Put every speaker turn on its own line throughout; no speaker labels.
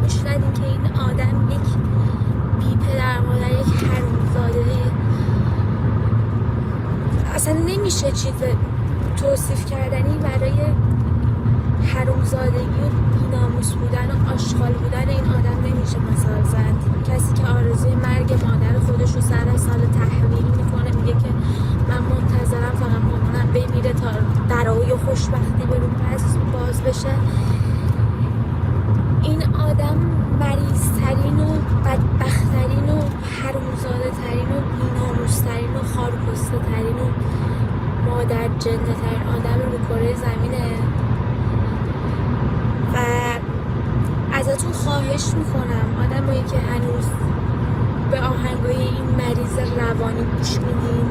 گوش ندین که این آدم یک بی پدر مادر، یک حرومزاده، اصلا نمیشه چیز توصیف کردنی برای حرومزادگی و بی‌ناموس بودن و آشغال بودن این آدم نمیشه مثال زد. کسی که آرزوی مرگ مادر خودش رو سر سال تحویل میکنه، میگه که من منتظرم فقط مامانم بمیره تا درای و خوشبختی به روم پس باز بشه. این آدم مریض‌ترین و بدبخت‌ترین و حرومزاده ترین و بی‌ناموس ترین و خارکسته ترین و مادر جنده ترین آدم رو کره زمینه و ازتون خواهش میکنم آدمایی که هنوز به آهنگای این مریض روانی گوش میدین،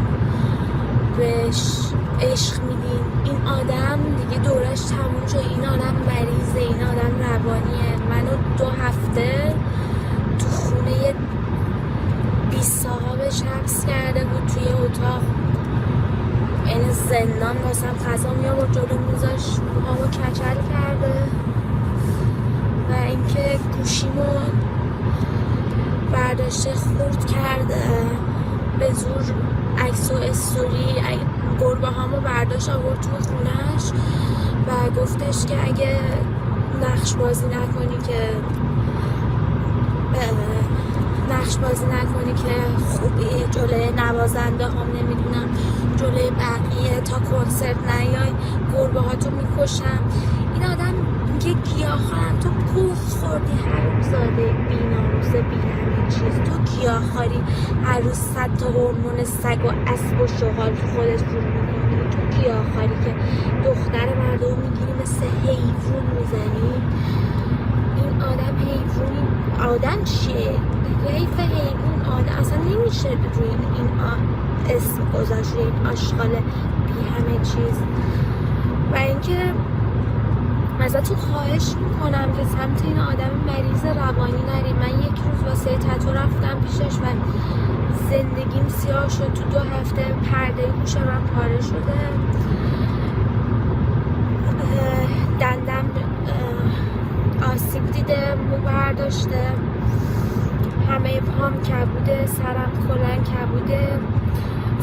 بهش عشق میدین، این آدم دیگه دورش تموم شد. این آدم مریضه، این آدم روانیه. منو 2 هفته تو خونه 20 صاحبش حبس کرده بود توی اتاق، این زندان واسم غذا میآورد جلو میذاش، موهامو کچل کرده و اینکه گوشیمو برداشته خورد کرده، به زور عکس و استوری گربه هامو برداشت آورد تو خونش و گفتش که اگه نقش بازی نکنی که خوبی، جلوی نوازنده هم نمیدونم جلوی بقیه تا کنسرت نیای گربه ها تو میکشم. این آدم میگه گیاهخوارم، تو گوه خوردی حرومزاده بی‌ناموس بی همه چیز، تو گیاهخواری هر روز 100 تا هورمون سگ و اسب و شغال تو خودت فرو میکنی، تو گیاهخواری که دختر مردم میگیری مثل حیوان میزنی. این آدم حیوانی، آدم چیه؟ حیف حیوان. آدم اصلا نمیشه روی این اسم گذاشت، روی این آشغال بی همه چیز. و اینکه ازتون خواهش میکنم که سمت این آدم مریض روانی نریم. من یک روز واسه تتو رفتم پیشش و زندگیم سیاه شد. تو 2 هفته پرده گوش من پاره شده، دندم آسیب دیده، مو برداشته، همه پام کبوده، سرم کلا کبوده.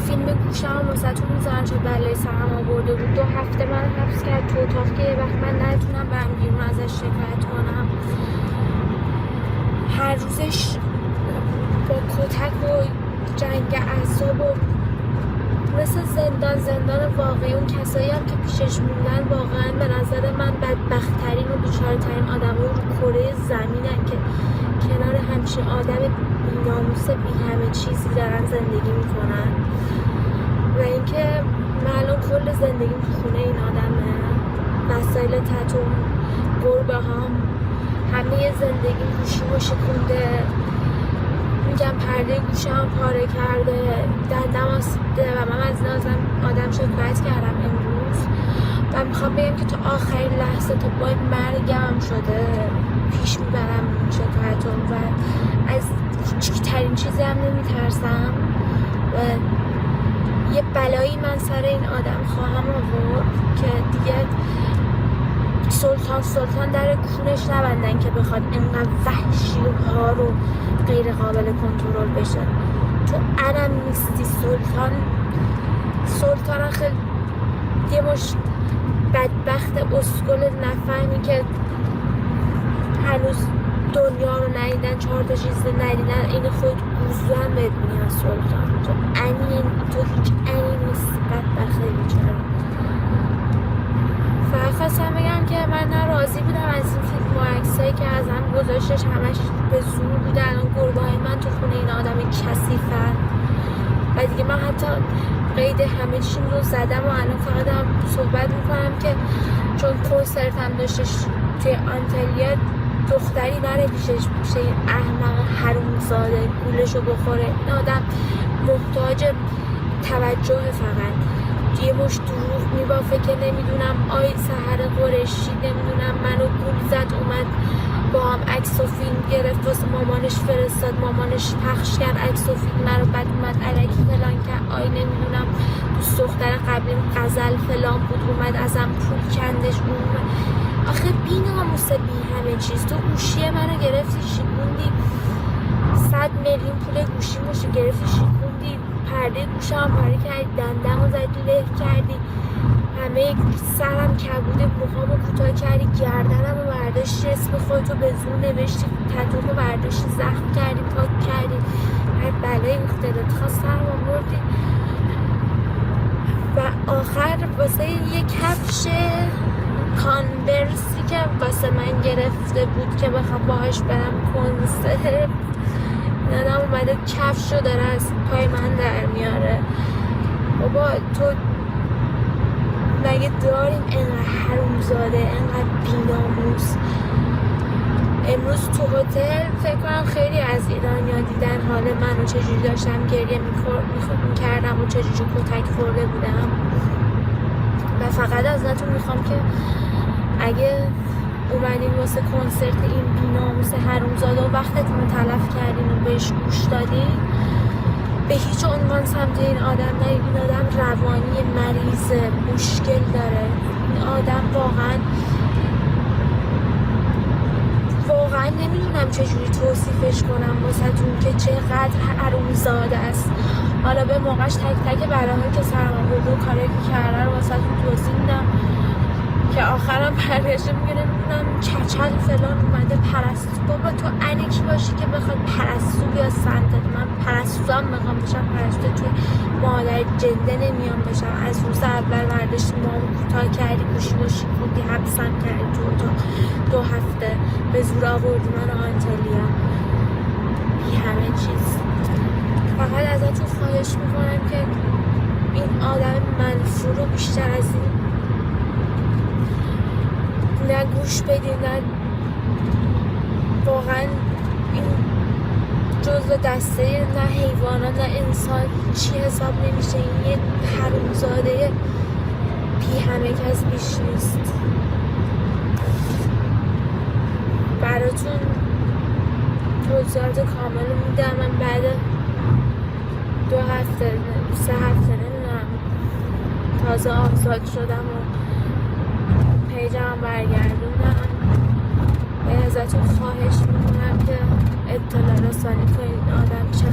فیلم گوشم واسهتون میذارم چه بلای سرم آورده بود. 2 هفته من حبس کرد تو اتاق که یه وقت من نتونم برم بیرون ازش شکایت کنم. هر روزش با کتک و جنگ اعصاب و مثل زندان واقعی. اون کسایی هم که پیشش موندن واقعا به نظر من بدبخت‌ترین و بیچاره‌ترین آدم‌ها رو کره زمینن که کنار همچین آدم بی‌ناموس بی همه چیزی دارن زندگی میکنن. و اینکه من الان کل زندگیم تو خونه این آدمه، وسایل تتوم، گربه هام، همه زندگیم گوشیمو شکونده، میگم پرده گوشم پاره کرده، دندم آسیبیده و من از این آدم شکایت کردم امروز و میخوام بگم که تا آخرین لحظه، تا با مرگم شده پیش میبرم این شکایتم و از کوچکترین چیزی هم نمیترسم و یه بلایی من سر این آدم خواهم آورد که دیگه سلطان در کونش نبندن که بخواد اینقدر وحشی و هار و غیر قابل کنترل بشه. تو انم نیستی سلطان خیلی یه مش بدبخت اسکل نفهمی که هنوز دنیا رو ندیدن، 4 تا چیز ندیدن، این خود گوزو هم بهت میگن سلطان. تو هیچ انی نیستی، بدبخت بیچاره. فقط خواستم بگم که من راضی بودم از این فیلم و عکسایی که ازم گذاشتش، همش به زور بودن. اون گربه های من تو خونه این آدم کثیفن و دیگه من حتی قید همه چیم رو زدم و الان فقط هم صحبت میکنم که چون کنسرت هم داشتش توی آنتالیا، دختری نره پیشش میشه این احمق حرومزاده گولشو بخوره. این آدم محتاج توجه، فقط یه مش دروغ میبافه که نمیدونم آی سحر قرشی نمیدونم منو گول زد، اومد با هم عکس و فیلم گرفت واسه مامانش فرستاد، مامانش پخش کرد عکس و فیلم رو، بعد اومد الکی فلان کرد، آی نمیدونم دوست دختر قبلیم غزل فلان بود اومد ازم پول کندش. اون آخه بی‌ناموس بی همه چیز، تو گوشی منو گرفت بعد میلیون پول گوشی موشی گرفتی شیکوندی، پرده گوشم هم پاره کردی، دندم رو زدی له کردی، همه سرم کبوده، موهامو کوتاه کردی، گردنم رو برداشتی، اسم خودتو به زور نوشتی، تتومو برداشتی، زخم کردی، پاک کردی، هر بلای مختلط خواست سرم آوردی و آخر واسه یه کفش کانورسی که واسه من گرفته بود که بخوام باهاش برم کنسرت، یادم اومده کفش رو داره از پای من در میاره. بابا تو مگه داریم اینقدر حرومزاده، اینقدر بیناموس؟ امروز تو هتل فکر کنم خیلی از ایرانیا دیدن حال منو چجوری داشتم گریه میکردم و چجوری کتک خورده بودم. و فقط ازتون میخوام که اگه اومدین واسه کنسرت این بیناموس حرومزاده و وقتتون رو تلف کردین و بهش گوش دادین، به هیچ عنوان سمت این آدم نرید. این آدم روانی مریضه، مشکل داره. این آدم واقعا نمیدونم چجوری توصیفش کنم واسهتون که چقدر حرومزاده است. حالا به موقعش تک تک بلاهایی که سرم آورده و کاری که کرده رو واسهتون توضیح میدم که آخرم برگشته میگه نمیدونم کچل فلان اومده پرستو. بابا تو انکی باشی که بخواد پرستو بیا سمتت. من پرستو هم میخوام بشم، پرستو توی مادر جنده نمیام بشم. از روز اول برداشتی مامو کوتاه کردی، گوشی باشی کردی، حبسم کردی تو اتاق 2 هفته، به زور آوردی من آنتلیا، بی همه چیز. فقط ازتون خواهش میکنم که این آدم منفور رو بیشتر از این نه گوش بدین، نه واقعا این جزو دسته نه حیوانات نه انسان چی حساب نمیشه. این یه حرومزاده بی همه کس بیش نیست. براتون توضیحات کامل رو میدم. من بعد 2 هفته 3 هفته نمیدونم تازه آزاد شدم و پیجم برگردوندم. ازتون خواهش میکنم که اطلاع رسانی کنید این آدم چه